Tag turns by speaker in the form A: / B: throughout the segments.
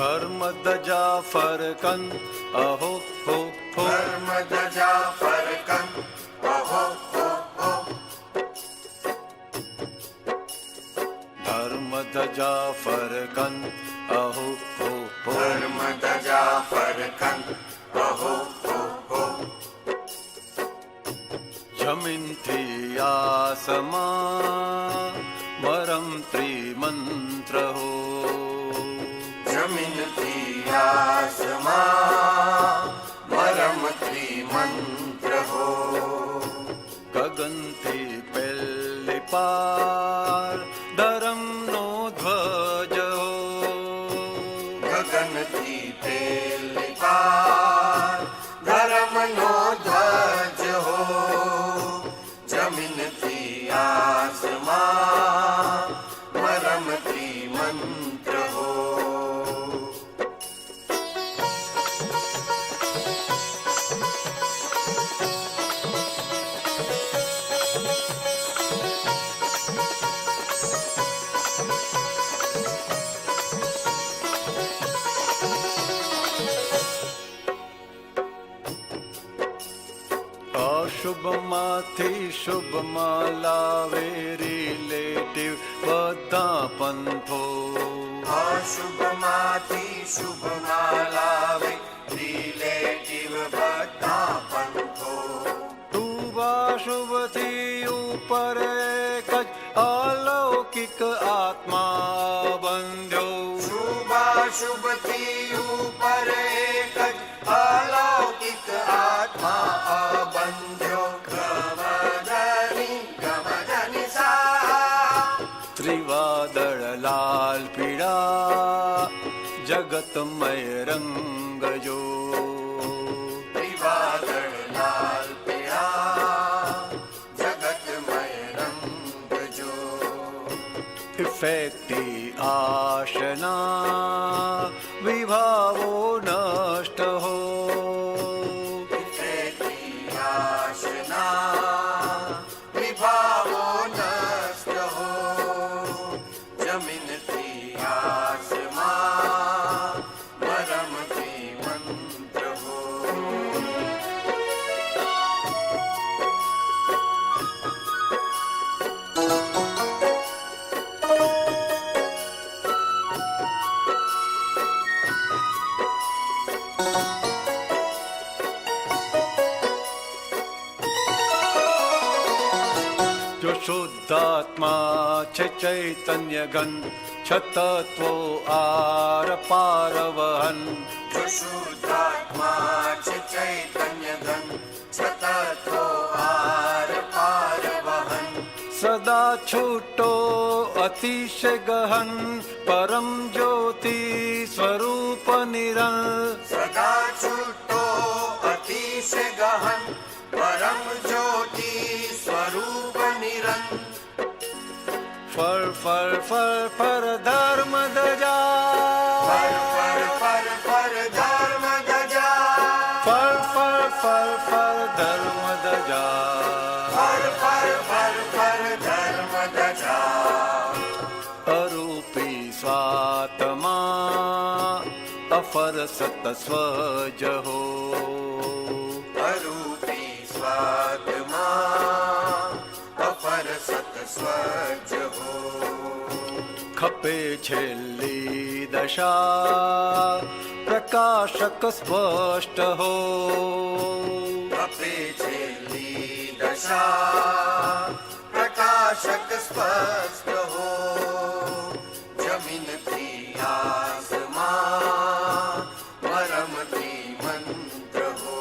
A: कर्म दजा फरकन अहो हो हो
B: कर्म दजा फरकन अहो हो हो
A: धर्म दजा फरकन अहो हो हो
B: कर्म दजा फरकन अहो हो हो
A: जमीन थी आसमां मरम त्रिमंत्र हो
B: जमीन थी आसमां मरम त्रिमंत्र हो
A: गगन थी पहले पार धर्म नो ध्वज हो
B: गगन थी पहले पार धर्म नो ध्वज हो जमीन थी आसमां मरम त्रिमंत्र हो
A: અશુભમાંથી શુભમાં લાવે રિલેટિવ બધા પંથો
B: અશુભમાંથી શુભમાં લાવે રિલેટિવ બધા પંથો
A: શુભાશુભથી ઉપર એક જ અલૌકિક આત્મા બંધ્યો
B: શુભાશુભથી ઉપર એક જ અલૌકિક આત્મા બંધ્યો ગમધની સા
A: ત્રિવાદળ લાલ પીળા જગતમય રંગ જો
B: ત્રિવાદળ લાલ પીળા જગતમય રંગ જો
A: ઇફેક્ટી આશના વિભાવો નષ્ટ હો
B: આશના વિભાવો નષ્ટ હો જમીનથી આસમાં મરમથી મંત્ર હો
A: જો શુદ્ધાત્મા છે ચૈતન્ય ઘન છતત્વો આર પાર વહન
B: જો શુદ્ધાત્મા છે ચૈતન્ય ઘન છતત્વો આર પાર વહન
A: સદા છૂટો અતિશય ગહન પરમ જ્યોતિ સ્વરૂપ નિરલ
B: સદા છૂટો અતિશય ગહન પરમ જ્યોતિ સ્વરૂપ નિરંતર
A: ફર ફર ફર ફર ધર્મ ધજા
B: ફર ફર ફર ફર ધર્મ ધજા
A: ફર ફર ફર ફર ધર્મ ધજા
B: ફર ફર ફર ફર ધર્મ ધજા
A: અરૂપી સ્વાત્મા અફર સત સ્વજ હો
B: અરૂપી સ્વાત્મા અપર સત સ્વજ હો
A: ખપે છેલ્લી દશા પ્રકાશક સ્પષ્ટ હો
B: અપે છેલ્લી દશા પ્રકાશક સ્પષ્ટ હો જમીનથી આસમાં મરમથી મંત્ર હો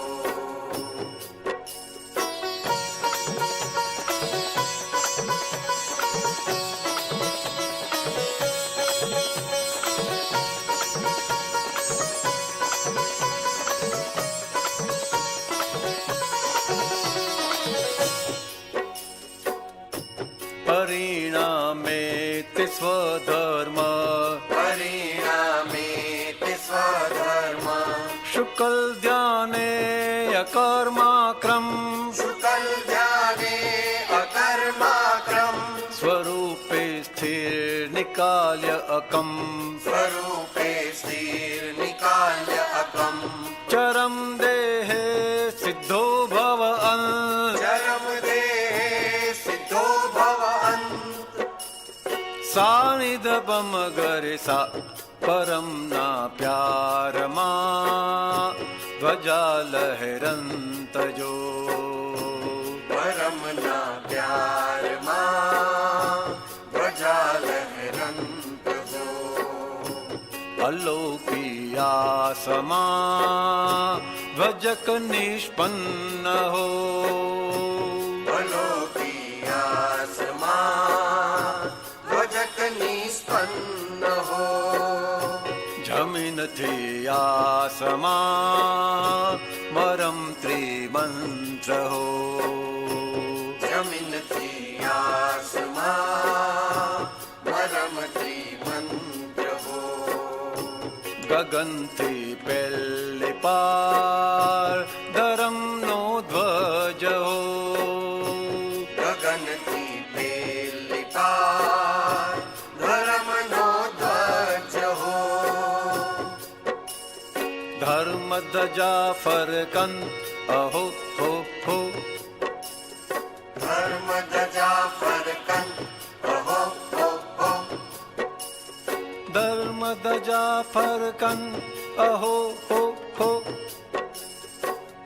A: પરિણામે તે સ્વધર્મ
B: પરિણામે તે સ્વધર્મ
A: શુકલ ધ્યાને અકર્માક્રમ
B: શુકલ ધ્યાને અકર્માક્રમ
A: સ્વરૂપે સ્થિર નિકાલ્ય અકમ
B: સ્વરૂપે સ્થિર
A: चरम देहे सिद्धो भवन्
B: चरम देहे सिद्धो भवन्
A: सानिधपम गरे सा परम ना प्यार मां ध्वजा लहरंत जो
B: परम ना प्यार मां ध्वजा लहरंत जो
A: अलौकिया समा ध्वजक निष्पन्न हो
B: अलौकिया समा ध्वजक निष्पन्न हो
A: जमीन थी आसमा मरम त्रिमंत्र हो
B: जमीन थी आसमा मरम त्रिमंत्र हो
A: गगन थी पहले पार धर्म नो ध्वज हो
B: गगन थी पहले पार धर्म नो ध्वज हो
A: धर्म ध्वजा फरकन अहो हो
B: धर्म ध्वजा फरकन अहो हो
A: धर्म ध्वजा फरकन अहो हो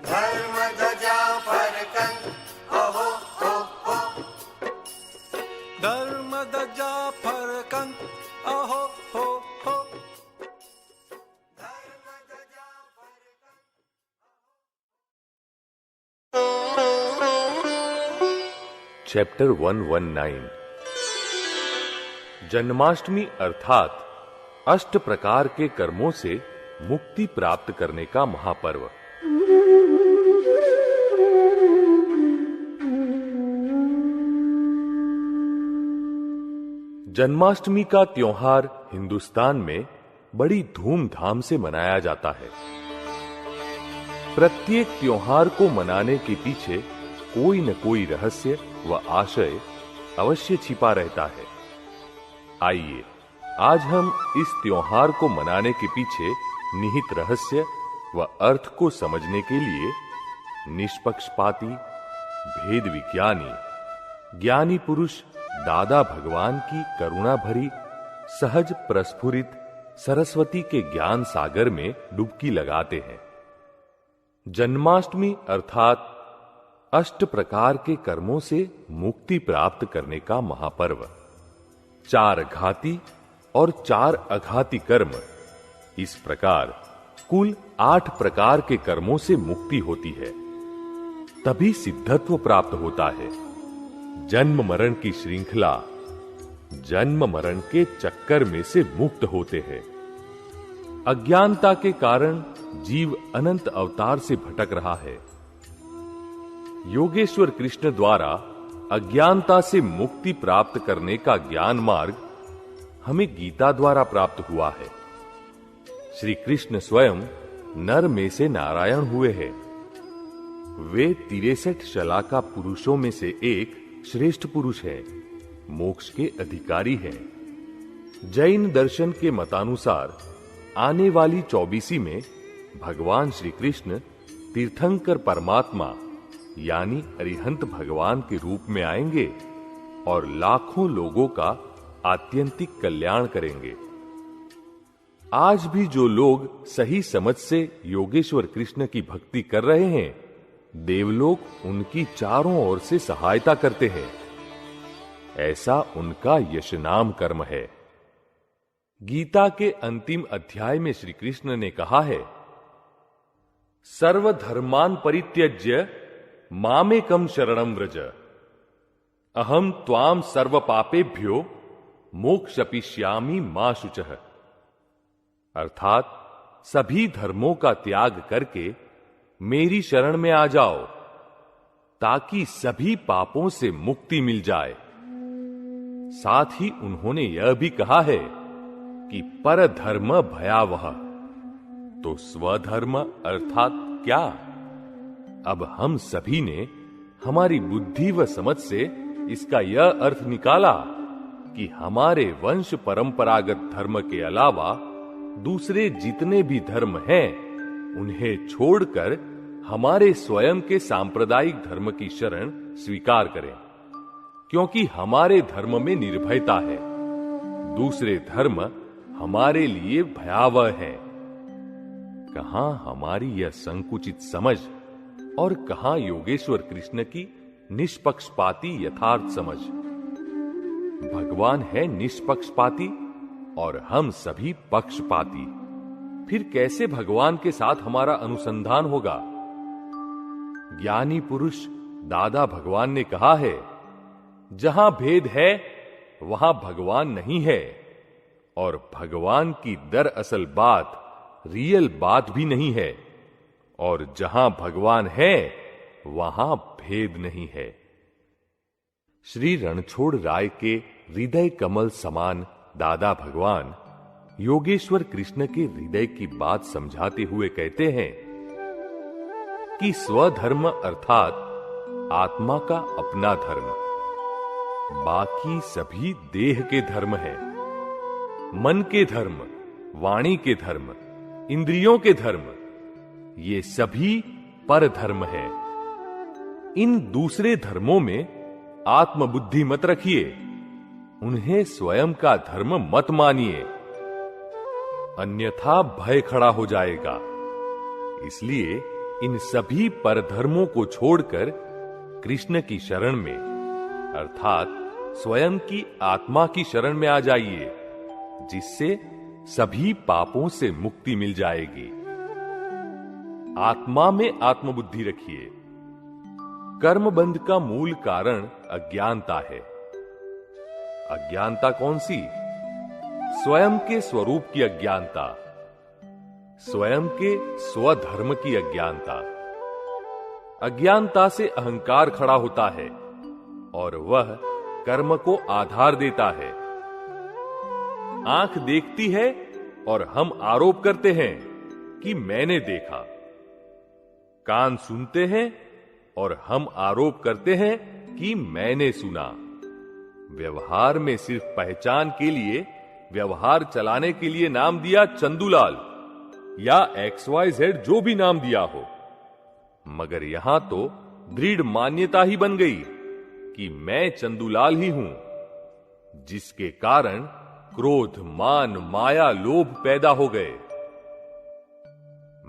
B: धर्म ध्वजा फरकन अहो हो
A: धर्म ध्वजा फरकन अहो हो
B: धर्म ध्वजा फरकन
C: चैप्टर 119 जन्माष्टमी अर्थात अष्ट प्रकार के कर्मों से मुक्ति प्राप्त करने का महापर्व। जन्माष्टमी का त्योहार हिंदुस्तान में बड़ी धूमधाम से मनाया जाता है। प्रत्येक त्योहार को मनाने के पीछे कोई न कोई रहस्य व आशय अवश्य छिपा रहता है। आइए आज हम इस त्योहार को मनाने के पीछे निहित रहस्य व अर्थ को समझने के लिए निष्पक्षपाती, भेद विज्ञानी, ज्ञानी पुरुष दादा भगवान की करुणा भरी सहज प्रस्फुरित सरस्वती के ज्ञान सागर में डुबकी लगाते हैं। जन्माष्टमी अर्थात अष्ट प्रकार के कर्मों से मुक्ति प्राप्त करने का महापर्व। 4 घाती और 4 अघाती कर्म, इस प्रकार कुल 8 प्रकार के कर्मों से मुक्ति होती है, तभी सिद्धत्व प्राप्त होता है। जन्म मरण की श्रृंखला, जन्म मरण के चक्कर में से मुक्त होते हैं। अज्ञानता के कारण जीव अनंत अवतार से भटक रहा है। योगेश्वर कृष्ण द्वारा अज्ञानता से मुक्ति प्राप्त करने का ज्ञान मार्ग हमें गीता द्वारा प्राप्त हुआ है। श्री कृष्ण स्वयं नर में से नारायण हुए हैं। वे 63 शलाका पुरुषों में से एक श्रेष्ठ पुरुष है, मोक्ष के अधिकारी हैं। जैन दर्शन के मतानुसार आने वाली 24वीं में भगवान श्री कृष्ण तीर्थंकर परमात्मा यानी अरिहंत भगवान के रूप में आएंगे और लाखों लोगों का आत्यंतिक कल्याण करेंगे। आज भी जो लोग सही समझ से योगेश्वर कृष्ण की भक्ति कर रहे हैं, देवलोक उनकी चारों ओर से सहायता करते हैं। ऐसा उनका यशनाम कर्म है। गीता के अंतिम अध्याय में श्री कृष्ण ने कहा है, सर्वधर्मान परित्यज्य मामेकं शरणं व्रज, अहम त्वाम सर्व पापेभ्यो मोक्षयिष्यामि मा शुचः। अर्थात सभी धर्मों का त्याग करके मेरी शरण में आ जाओ ताकि सभी पापों से मुक्ति मिल जाए। साथ ही उन्होंने यह भी कहा है कि परधर्म भयावह, तो स्वधर्म अर्थात क्या? अब हम सभी ने हमारी बुद्धि व समझ से इसका यह अर्थ निकाला कि हमारे वंश परंपरागत धर्म के अलावा दूसरे जितने भी धर्म हैं, उन्हें छोड़कर हमारे स्वयं के सांप्रदायिक धर्म की शरण स्वीकार करें, क्योंकि हमारे धर्म में निर्भयता है। दूसरे धर्म हमारे लिए भयावह है। कहां हमारी यह संकुचित समझ और कहां योगेश्वर कृष्ण की निष्पक्षपाती यथार्थ समझ। भगवान है निष्पक्षपाती और हम सभी पक्षपाती। फिर कैसे भगवान के साथ हमारा अनुसंधान होगा? ज्ञानी पुरुष दादा भगवान ने कहा है, जहां भेद है वहां भगवान नहीं है, और भगवान की दरअसल बात रियल बात भी नहीं है, और जहां भगवान है वहां भेद नहीं है। श्री रणछोड़ राय के हृदय कमल समान दादा भगवान योगेश्वर कृष्ण के हृदय की बात समझाते हुए कहते हैं कि स्वधर्म अर्थात आत्मा का अपना धर्म, बाकी सभी देह के धर्म है। मन के धर्म, वाणी के धर्म, इंद्रियों के धर्म, ये सभी पर धर्म है। इन दूसरे धर्मों में आत्मबुद्धि मत रखिए, उन्हें स्वयं का धर्म मत मानिए, अन्यथा भय खड़ा हो जाएगा। इसलिए इन सभी परधर्मों को छोड़कर कृष्ण की शरण में अर्थात स्वयं की आत्मा की शरण में आ जाइए, जिससे सभी पापों से मुक्ति मिल जाएगी। आत्मा में आत्मबुद्धि रखिए। कर्म बंध का मूल कारण अज्ञानता है। अज्ञानता कौन सी? स्वयं के स्वरूप की अज्ञानता, स्वयं के स्वधर्म की अज्ञानता। अज्ञानता से अहंकार खड़ा होता है और वह कर्म को आधार देता है। आंख देखती है और हम आरोप करते हैं कि मैंने देखा। कान सुनते हैं और हम आरोप करते हैं कि मैंने सुना। व्यवहार में सिर्फ पहचान के लिए, व्यवहार चलाने के लिए नाम दिया चंदूलाल या XYZ जो भी नाम दिया हो, मगर यहां तो दृढ़ मान्यता ही बन गई कि मैं चंदूलाल ही हूं, जिसके कारण क्रोध, मान, माया, लोभ पैदा हो गए।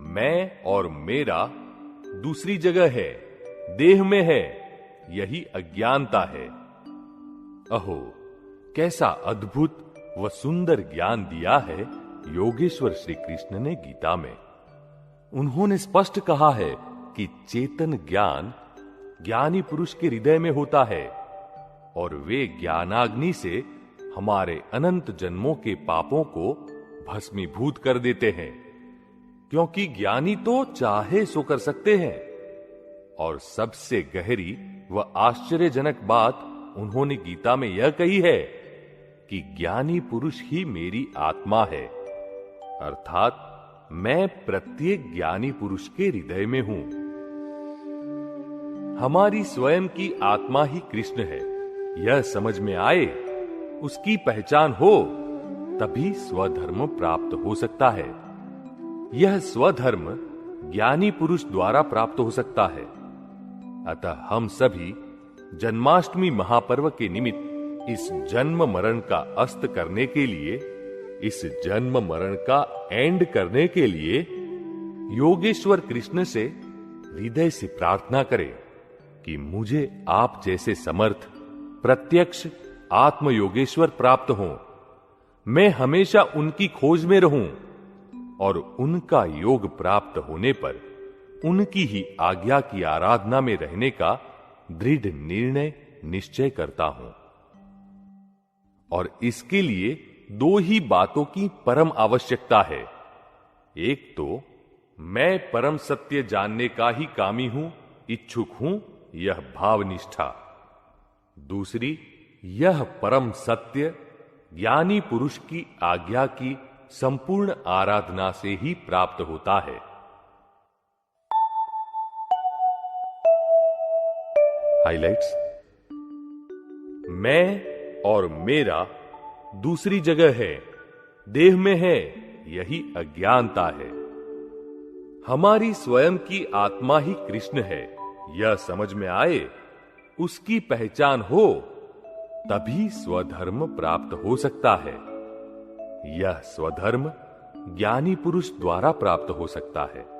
C: मैं और मेरा दूसरी जगह है, देह में है, यही अज्ञानता है। अहो, कैसा अद्भुत व सुंदर ज्ञान दिया है योगेश्वर श्री कृष्ण ने गीता में। उन्होंने स्पष्ट कहा है कि चेतन ज्ञान ज्ञानी पुरुष के हृदय में होता है और वे ज्ञानाग्नि से हमारे अनंत जन्मों के पापों को भस्मीभूत कर देते हैं, क्योंकि ज्ञानी तो चाहे सो कर सकते हैं। और सबसे गहरी व आश्चर्यजनक बात उन्होंने गीता में यह कही है कि ज्ञानी पुरुष ही मेरी आत्मा है, अर्थात मैं प्रत्येक ज्ञानी पुरुष के हृदय में हूं। हमारी स्वयं की आत्मा ही कृष्ण है, यह समझ में आए, उसकी पहचान हो, तभी स्वधर्म प्राप्त हो सकता है। यह स्वधर्म ज्ञानी पुरुष द्वारा प्राप्त हो सकता है। अतः हम सभी जन्माष्टमी महापर्व के निमित्त इस जन्म मरण का अस्त करने के लिए, इस जन्म मरण का एंड करने के लिए योगेश्वर कृष्ण से हृदय से प्रार्थना करें कि मुझे आप जैसे समर्थ प्रत्यक्ष आत्म योगेश्वर प्राप्त हों। मैं हमेशा उनकी खोज में रहूं और उनका योग प्राप्त होने पर उनकी ही आज्ञा की आराधना में रहने का दृढ़ निर्णय निश्चय करता हूं। और इसके लिए दो ही बातों की परम आवश्यकता है। एक तो मैं परम सत्य जानने का ही कामी हूं, इच्छुक हूं, यह भावनिष्ठा। दूसरी, यह परम सत्य ज्ञानी पुरुष की आज्ञा की संपूर्ण आराधना से ही प्राप्त होता है। हाइलाइट्स। मैं और मेरा दूसरी जगह है, देह में है, यही अज्ञानता है। हमारी स्वयं की आत्मा ही कृष्ण है, यह समझ में आए, उसकी पहचान हो, तभी स्वधर्म प्राप्त हो सकता है। यह स्वधर्म ज्ञानी पुरुष द्वारा प्राप्त हो सकता है।